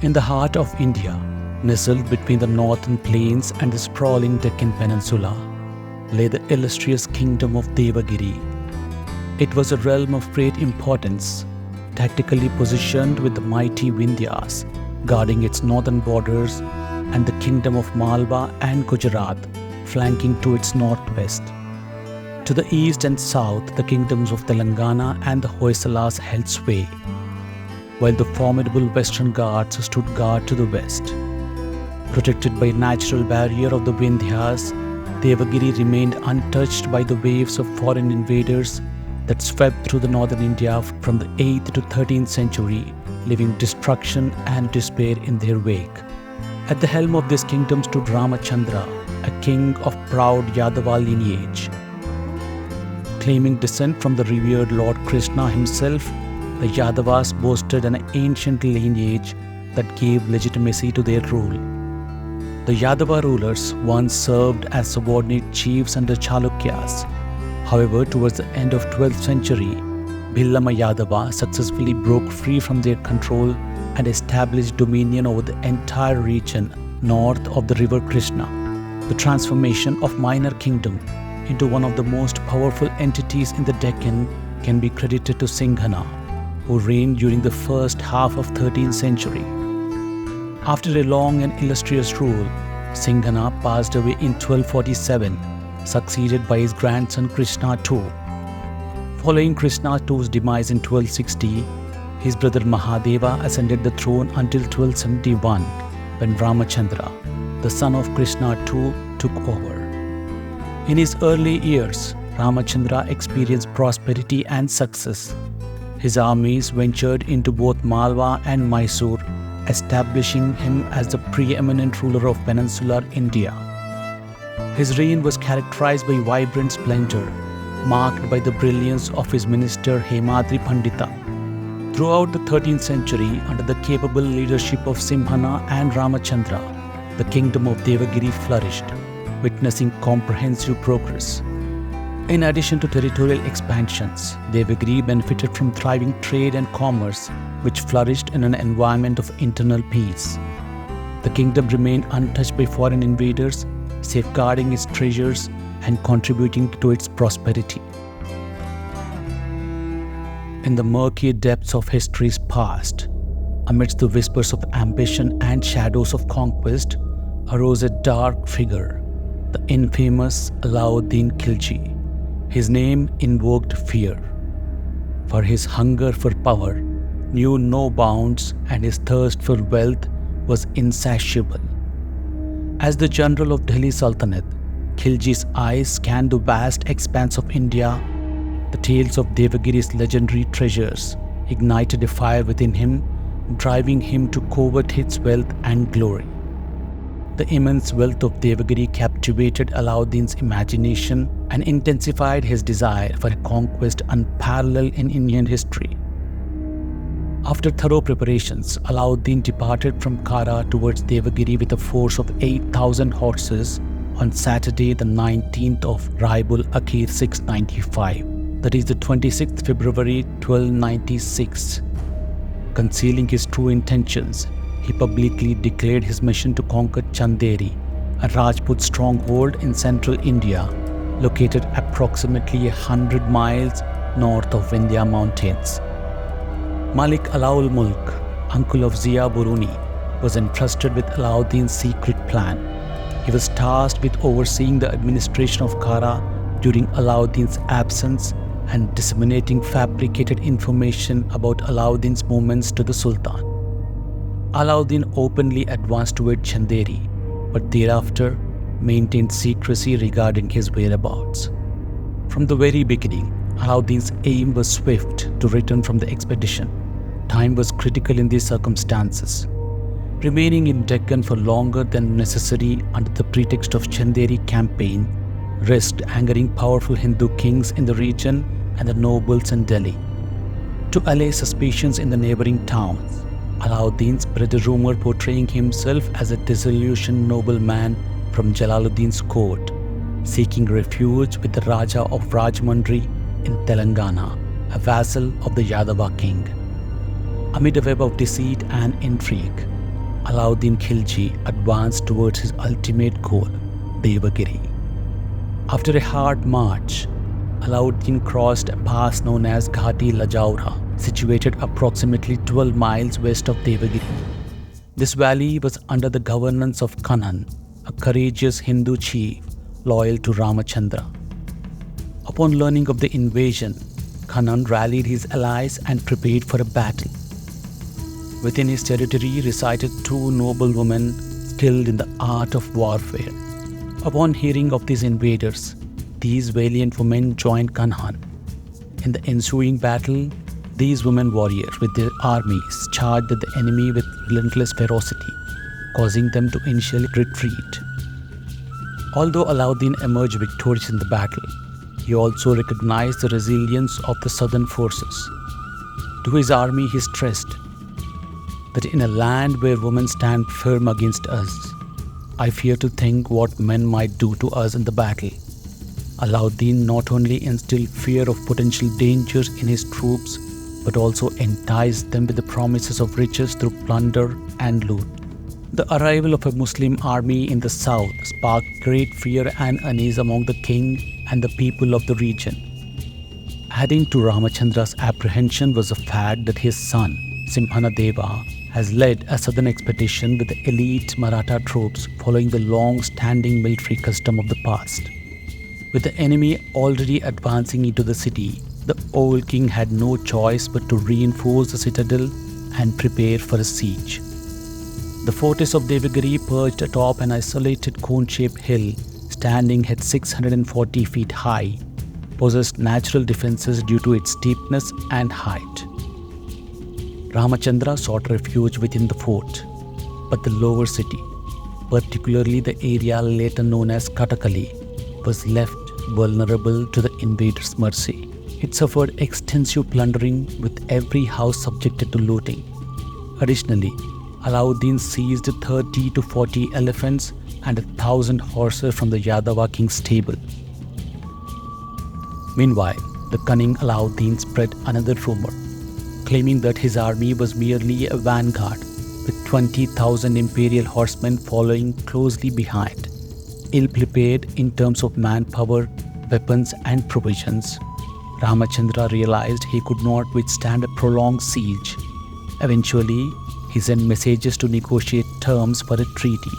In the heart of India, nestled between the northern plains and the sprawling Deccan peninsula, lay the illustrious kingdom of Devagiri. It was a realm of great importance, tactically positioned with the mighty Vindhyas guarding its northern borders and the kingdom of Malwa and Gujarat flanking to its northwest. To the east and south, the kingdoms of Telangana and the Hoysalas held sway, while the formidable Western Ghats stood guard to the west. Protected by a natural barrier of the Vindhyas, Devagiri remained untouched by the waves of foreign invaders that swept through the northern India from the 8th to 13th century, leaving destruction and despair in their wake. At the helm of this kingdom stood Rama Chandra, a king of proud Yadava lineage. Claiming descent from the revered Lord Krishna himself, the Yadavas boasted an ancient lineage that gave legitimacy to their rule. The Yadava rulers once served as subordinate chiefs under Chalukyas. However, towards the end of 12th century, Bhillama Yadava successfully broke free from their control and established dominion over the entire region north of the river Krishna. The transformation of minor kingdom into one of the most powerful entities in the Deccan can be credited to Singhana, who reigned during the first half of 13th century. After a long and illustrious rule, Singhana passed away in 1247, succeeded by his grandson Krishna II. Following Krishna II's demise in 1260, his brother Mahadeva ascended the throne until 1271, when Rama Chandra, the son of Krishna II, took over. In his early years, Rama Chandra experienced prosperity and success. His armies ventured into both Malwa and Mysore, establishing him as the preeminent ruler of peninsular India. His reign was characterized by vibrant splendor, marked by the brilliance of his minister Hemadpant. Throughout the 13th century, under the capable leadership of Singhana and Rama Chandra, the kingdom of Devagiri flourished, witnessing comprehensive progress. In addition to territorial expansions, Devagiri benefited from thriving trade and commerce, which flourished in an environment of internal peace. The kingdom remained untouched by foreign invaders, safeguarding its treasures and contributing to its prosperity. In the murky depths of history's past, amidst the whispers of ambition and shadows of conquest, arose a dark figure, the infamous Alauddin Khilji. His name invoked fear, for his hunger for power knew no bounds and his thirst for wealth was insatiable. As the general of Delhi Sultanate, Khilji's eyes scanned the vast expanse of India. The tales of Devagiri's legendary treasures ignited a fire within him, driving him to covet its wealth and glory. The immense wealth of Devagiri captivated Alauddin's imagination and intensified his desire for a conquest unparalleled in Indian history. After thorough preparations, Alauddin departed from Kara towards Devagiri with a force of 8,000 horses on Saturday the 19th of Rabiul Akhir 695, that is the 26th February 1296. Concealing his true intentions, he publicly declared his mission to conquer Chanderi, a Rajput stronghold in central India, located approximately 100 miles north of Vindhya mountains. Malik Alaul Mulk, uncle of Zia Buruni, was entrusted with Alauddin's secret plan. He was tasked with overseeing the administration of Kara during Alauddin's absence and disseminating fabricated information about Alauddin's movements to the Sultan. Alauddin openly advanced toward Chanderi, but thereafter maintained secrecy regarding his whereabouts. From the very beginning, Alauddin's aim was swift to return from the expedition. Time was critical in these circumstances. Remaining in Deccan for longer than necessary under the pretext of Chanderi campaign risked angering powerful Hindu kings in the region and the nobles in Delhi. To allay suspicions in the neighboring towns, Alauddin spread a rumor portraying himself as a disillusioned nobleman from Jalaluddin's court, seeking refuge with the Raja of Rajmundry in Telangana, a vassal of the Yadava king. Amid a web of deceit and intrigue, Alauddin Khilji advanced towards his ultimate goal, Devagiri. After a hard march, Alauddin crossed a pass known as Ghati Lajaura, situated approximately 12 miles west of Devagiri. This valley was under the governance of Kanan, a courageous Hindu chief loyal to Rama Chandra. Upon learning of the invasion, Kanan rallied his allies and prepared for a battle. Within his territory resided two noble women skilled in the art of warfare. Upon hearing of these invaders, these valiant women joined Kanan. In the ensuing battle, these women warriors with their armies charged at the enemy with relentless ferocity, causing them to initially retreat. Although Alauddin emerged victorious in the battle, he also recognized the resilience of the southern forces. To his army he stressed that in a land where women stand firm against us, I fear to think what men might do to us in the battle. Alauddin not only instilled fear of potential dangers in his troops, but also enticed them with the promises of riches through plunder and loot. The arrival of a Muslim army in the south sparked great fear and unease among the king and the people of the region. Adding to Ramachandra's apprehension was the fact that his son, Singhana has led a southern expedition with the elite Maratha troops following the long-standing military custom of the past. With the enemy already advancing into the city, the old king had no choice but to reinforce the citadel and prepare for a siege. The fortress of Devagiri, perched atop an isolated cone-shaped hill standing at 640 feet high, possessed natural defenses due to its steepness and height. Ramachandra sought refuge within the fort, but the lower city, particularly the area later known as Katakali, was left vulnerable to the invaders' mercy. It suffered extensive plundering, with every house subjected to looting. Additionally, Alauddin seized 30 to 40 elephants and 1,000 horses from the Yadava king's stable. Meanwhile, the cunning Alauddin spread another rumor, claiming that his army was merely a vanguard, with 20,000 imperial horsemen following closely behind. Ill-prepared in terms of manpower, weapons and provisions, Ramachandra realized he could not withstand a prolonged siege. Eventually, he sent messages to negotiate terms for a treaty.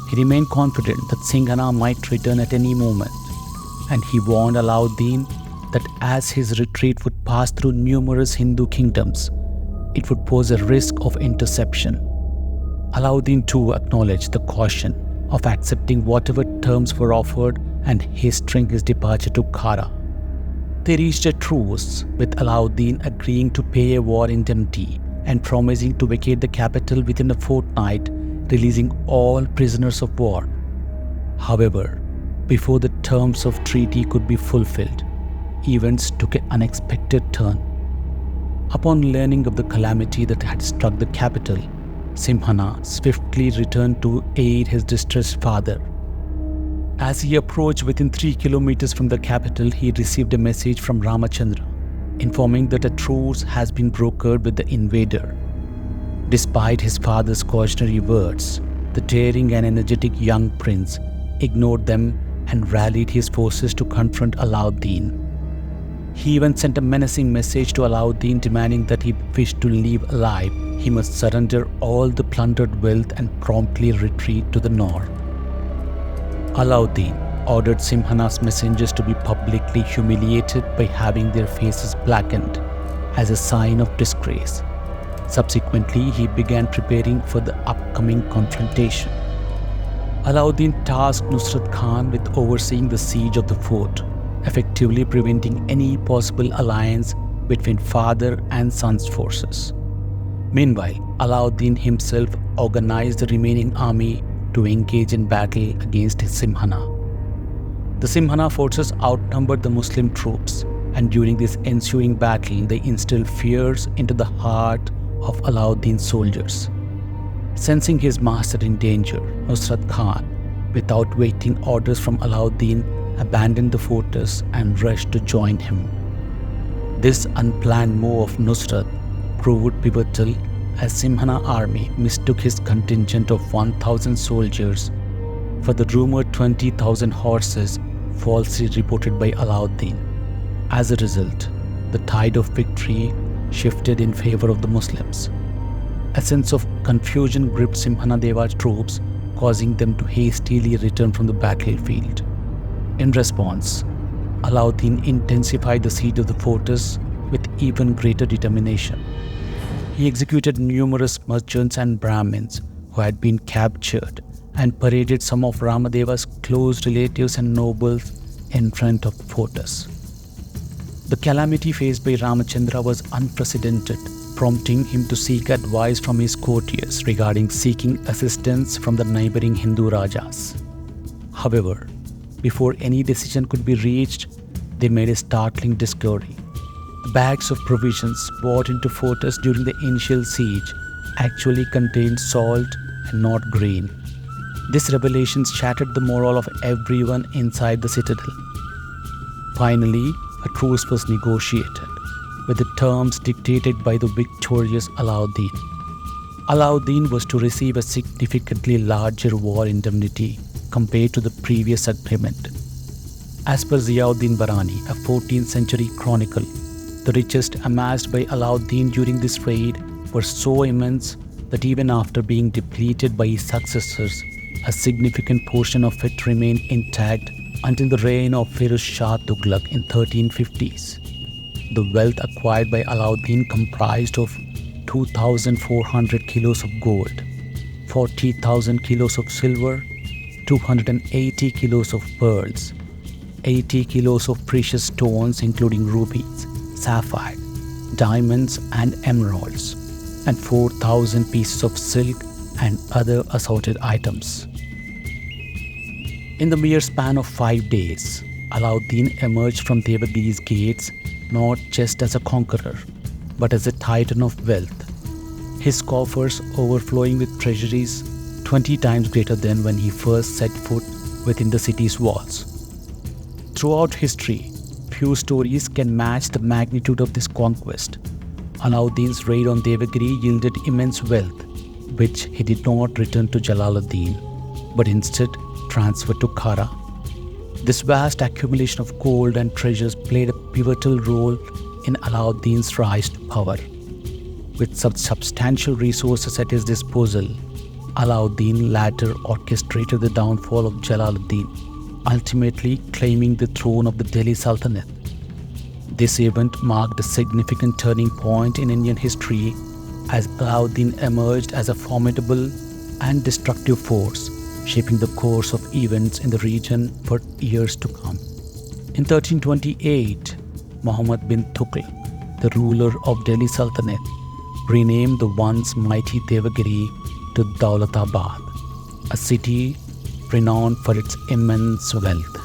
He remained confident that Singhana might return at any moment, and he warned Alauddin that as his retreat would pass through numerous Hindu kingdoms, it would pose a risk of interception. Alauddin too acknowledged the caution of accepting whatever terms were offered and hastening his departure to Khara. They reached a truce, with Alauddin agreeing to pay a war indemnity and promising to vacate the capital within a fortnight, releasing all prisoners of war. However, before the terms of treaty could be fulfilled, events took an unexpected turn. Upon learning of the calamity that had struck the capital, Singhana swiftly returned to aid his distressed father. As he approached within 3 kilometers from the capital, he received a message from Ramachandra, informing that a truce has been brokered with the invader. Despite his father's cautionary words, the daring and energetic young prince ignored them and rallied his forces to confront Alauddin. He even sent a menacing message to Alauddin demanding that if he wished to leave alive, he must surrender all the plundered wealth and promptly retreat to the north. Alauddin ordered Singhana's messengers to be publicly humiliated by having their faces blackened as a sign of disgrace. Subsequently, he began preparing for the upcoming confrontation. Alauddin tasked Nusrat Khan with overseeing the siege of the fort, effectively preventing any possible alliance between father and son's forces. Meanwhile, Alauddin himself organized the remaining army to engage in battle against Singhana. The Singhana forces outnumbered the Muslim troops, and during this ensuing battle, they instilled fears into the heart of Alauddin's soldiers. Sensing his master in danger, Nusrat Khan, without waiting orders from Alauddin, abandoned the fortress and rushed to join him. This unplanned move of Nusrat proved pivotal, as Singhana army mistook his contingent of 1,000 soldiers for the rumored 20,000 horses falsely reported by Alauddin. As a result, the tide of victory shifted in favor of the Muslims. A sense of confusion gripped Singhanadeva's troops, causing them to hastily return from the battlefield. In response, Alauddin intensified the siege of the fortress with even greater determination. He executed numerous merchants and Brahmins who had been captured and paraded some of Ramadeva's close relatives and nobles in front of the fortress. The calamity faced by Ramachandra was unprecedented, prompting him to seek advice from his courtiers regarding seeking assistance from the neighboring Hindu Rajas. However, before any decision could be reached, they made a startling discovery. The bags of provisions brought into fortress during the initial siege actually contained salt and not grain. This revelation shattered the morale of everyone inside the citadel. Finally, a truce was negotiated, with the terms dictated by the victorious Alauddin. Alauddin was to receive a significantly larger war indemnity compared to the previous agreement. As per Ziauddin Barani, a 14th century chronicle, the riches amassed by Alauddin during this raid were so immense that even after being depleted by his successors, a significant portion of it remained intact until the reign of Firuz Shah Tughlaq in 1350s. The wealth acquired by Alauddin comprised of 2,400 kilos of gold, 40,000 kilos of silver, 280 kilos of pearls, 80 kilos of precious stones including rubies, sapphire, diamonds and emeralds, and 4,000 pieces of silk and other assorted items. In the mere span of 5 days, Alauddin emerged from Devagiri's gates not just as a conqueror, but as a titan of wealth, his coffers overflowing with treasuries 20 times greater than when he first set foot within the city's walls. Throughout history, few stories can match the magnitude of this conquest. Alauddin's raid on Devagiri yielded immense wealth, which he did not return to Jalaluddin, but instead transferred to Kara. This vast accumulation of gold and treasures played a pivotal role in Alauddin's rise to power. With such substantial resources at his disposal, Alauddin later orchestrated the downfall of Jalaluddin, ultimately claiming the throne of the Delhi Sultanate. This event marked a significant turning point in Indian history as Alauddin emerged as a formidable and destructive force, shaping the course of events in the region for years to come. In 1328, Muhammad bin Tughlaq, the ruler of Delhi Sultanate, renamed the once mighty Devagiri to Daulatabad, a city renowned for its immense wealth.